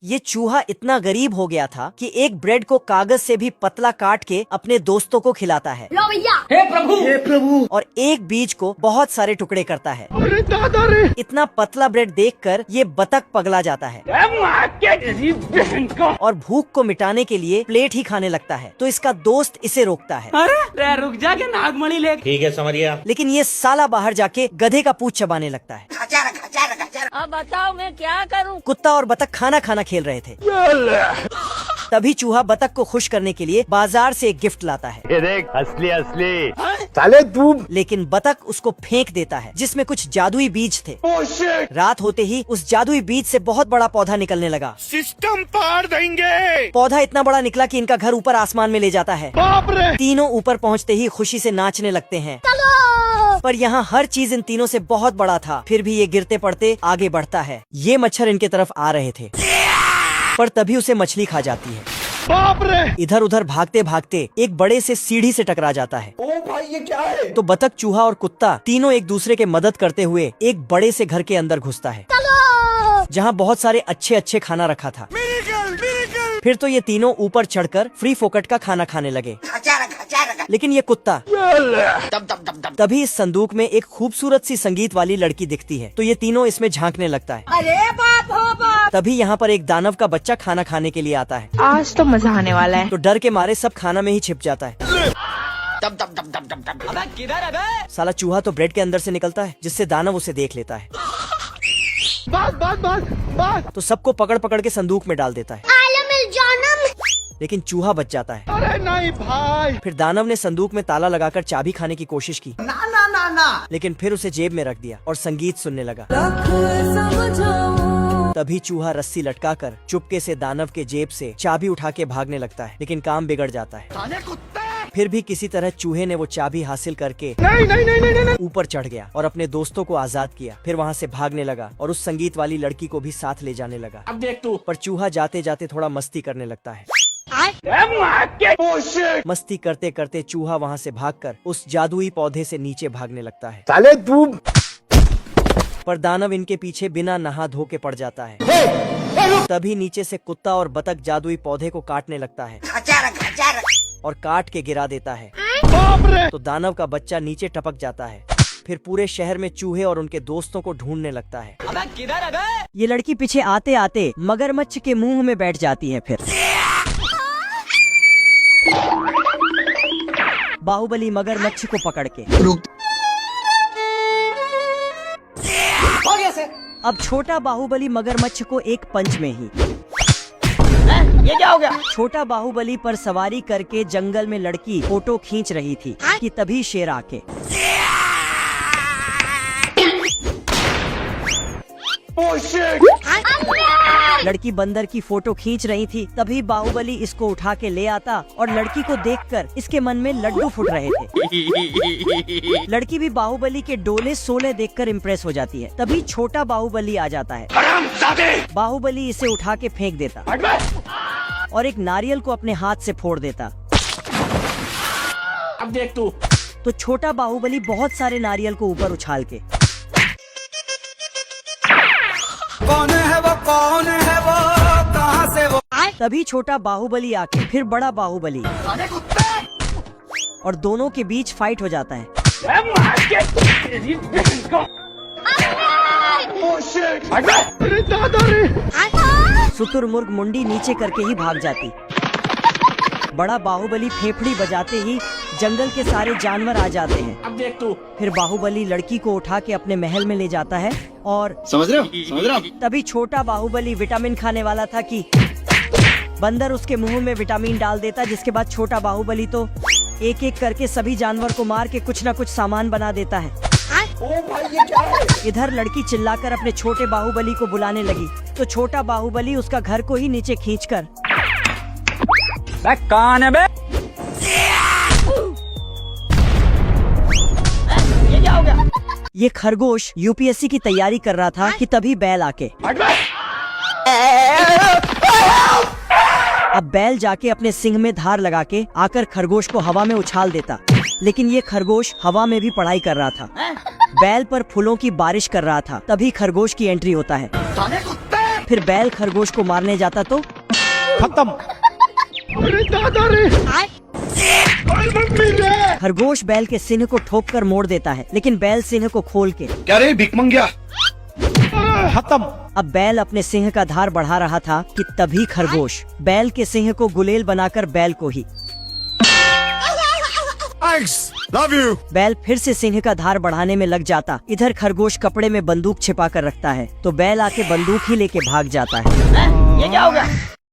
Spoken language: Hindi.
ये चूहा इतना गरीब हो गया था कि एक ब्रेड को कागज से भी पतला काट के अपने दोस्तों को खिलाता है। लो भैया। हे प्रभु और एक बीज को बहुत सारे टुकड़े करता है। अरे दादा रे। इतना पतला ब्रेड देखकर ये बतख पगला जाता है और भूख को मिटाने के लिए प्लेट ही खाने लगता है। तो इसका दोस्त इसे रोकता है। अरे रुक जा के नागमणि ले। ठीक है समझिए। लेकिन ये साला बाहर जाके गधे का पूंछ चबाने लगता है। अब बताओ मैं क्या करूं? कुत्ता और बतख खाना खेल रहे थे। तभी चूहा बतख को खुश करने के लिए बाजार से एक गिफ्ट लाता है। ये देख असली साले तू। लेकिन बतख उसको फेंक देता है जिसमें कुछ जादुई बीज थे। रात होते ही उस जादुई बीज से बहुत बड़ा पौधा निकलने लगा। सिस्टम पार देंगे। पौधा इतना बड़ा निकला कि इनका घर ऊपर आसमान में ले जाता है। बाप रे। तीनों ऊपर पहुंचते ही खुशी से नाचने लगते हैं। पर यहाँ हर चीज इन तीनों से बहुत बड़ा था। फिर भी ये गिरते पड़ते आगे बढ़ता है। ये मच्छर इनके तरफ आ रहे थे पर तभी उसे मछली खा जाती है। बाप रे। इधर उधर भागते भागते एक बड़े से सीढ़ी से टकरा जाता है। ओ भाई ये क्या है? तो बतख, चूहा और कुत्ता तीनों एक दूसरे के मदद करते हुए एक बड़े से घर के अंदर घुसता है जहाँ बहुत सारे अच्छे खाना रखा था। फिर तो ये तीनों ऊपर चढ़कर फ्री फोकट का खाना खाने लगे। लेकिन ये कुत्ता तभी इस संदूक में एक खूबसूरत सी संगीत वाली लड़की दिखती है। तो ये तीनों इसमें झांकने लगता है। अरे बाप हो बाप। तभी यहाँ पर एक दानव का बच्चा खाना खाने के लिए आता है। आज तो मजा आने वाला है। तो डर के मारे सब खाना में ही छिप जाता है। अबे किधर है बे? साला चूहा तो ब्रेड के अंदर से निकलता है जिससे दानव उसे देख लेता है। बात। तो सबको पकड़ पकड़ के संदूक में डाल देता है। लेकिन चूहा बच जाता है। अरे नहीं भाई। फिर दानव ने संदूक में ताला लगाकर चाबी खाने की कोशिश की। ना। लेकिन फिर उसे जेब में रख दिया और संगीत सुनने लगा। तभी चूहा रस्सी लटकाकर चुपके से दानव के जेब से चाबी उठा के भागने लगता है। लेकिन काम बिगड़ जाता है। फिर भी किसी तरह चूहे ने वो चाबी हासिल करके नहीं। ऊपर चढ़ गया और अपने दोस्तों को आजाद किया। फिर वहाँ से भागने लगा और उस संगीत वाली लड़की को भी साथ ले जाने लगा। अब देख तू। पर चूहा जाते जाते थोड़ा मस्ती करने लगता है। मस्ती करते करते चूहा वहाँ से भागकर उस जादुई पौधे से नीचे भागने लगता है। साले तू। पर दानव इनके पीछे बिना नहा धो के पड़ जाता है। तभी नीचे से कुत्ता और बतख जादुई पौधे को काटने लगता है और काट के गिरा देता है। बाप रे। तो दानव का बच्चा नीचे टपक जाता है। फिर पूरे शहर में चूहे और उनके दोस्तों को ढूंढने लगता है। अबे किधर है बे? ये लड़की पीछे आते आते मगरमच्छ के मुंह में बैठ जाती है। फिर बाहुबली मगरमच्छ को पकड़ के हो गया से। अब छोटा बाहुबली मगरमच्छ को एक पंच में ही ये क्या हो गया? छोटा बाहुबली पर सवारी करके जंगल में लड़की फोटो खींच रही थी कि तभी शेर आके लड़की बंदर की फोटो खींच रही थी। तभी बाहुबली इसको उठा के ले आता और लड़की को देखकर इसके मन में लड्डू फूट रहे थे। लड़की भी बाहुबली के डोले सोले देखकर इम्प्रेस हो जाती है। तभी छोटा बाहुबली आ जाता है। बाहुबली इसे उठा के फेंक देता और एक नारियल को अपने हाथ से फोड़ देता। अब देख तू। तो छोटा बाहुबली बहुत सारे नारियल को ऊपर उछाल के कौन है वो कहाँ से वो? तभी छोटा बाहुबली आके फिर बड़ा बाहुबली और दोनों के बीच फाइट हो जाता है। अरे दादा रे। शुतुरमुर्ग मुंडी नीचे करके ही भाग जाती। बड़ा बाहुबली फेफड़ी बजाते ही जंगल के सारे जानवर आ जाते हैं। अब देख तू। फिर बाहुबली लड़की को उठा के अपने महल में ले जाता है और समझ रहे हो? तभी छोटा बाहुबली विटामिन खाने वाला था कि बंदर उसके मुंह में विटामिन डाल देता, जिसके बाद छोटा बाहुबली तो एक एक करके सभी जानवर को मार के कुछ न कुछ सामान बना देता है। ओ भाई ये क्या है? इधर लड़की चिल्लाकर अपने छोटे बाहुबली को बुलाने लगी। तो छोटा बाहुबली उसका घर को ही नीचे खींचकर कौन है बे? ये क्या हो गया? ये खरगोश यूपीएससी की तैयारी कर रहा था कि तभी बैल आके अब बैल जाके अपने सिंग में धार लगा के आकर खरगोश को हवा में उछाल देता। लेकिन ये खरगोश हवा में भी पढ़ाई कर रहा था। बैल पर फूलों की बारिश कर रहा था। तभी खरगोश की एंट्री होता है। फिर बैल खरगोश को मारने जाता तो खत्म। अरे दादा रे, अरे मम्मी रे। खरगोश बैल के सिंह को ठोक कर मोड़ देता है, लेकिन बैल सिंह को खोल के क्या रे भिख मंगिया, खत्म। अब बैल अपने सिंह का धार बढ़ा रहा था कि तभी खरगोश बैल के सिंह को गुलेल बनाकर बैल को ही लव यू। बैल फिर से सिंह का धार बढ़ाने में लग जाता। इधर खरगोश कपड़े में बंदूक छिपा कर रखता है तो बैल आके बंदूक ही लेके भाग जाता है। ये क्या हो गया?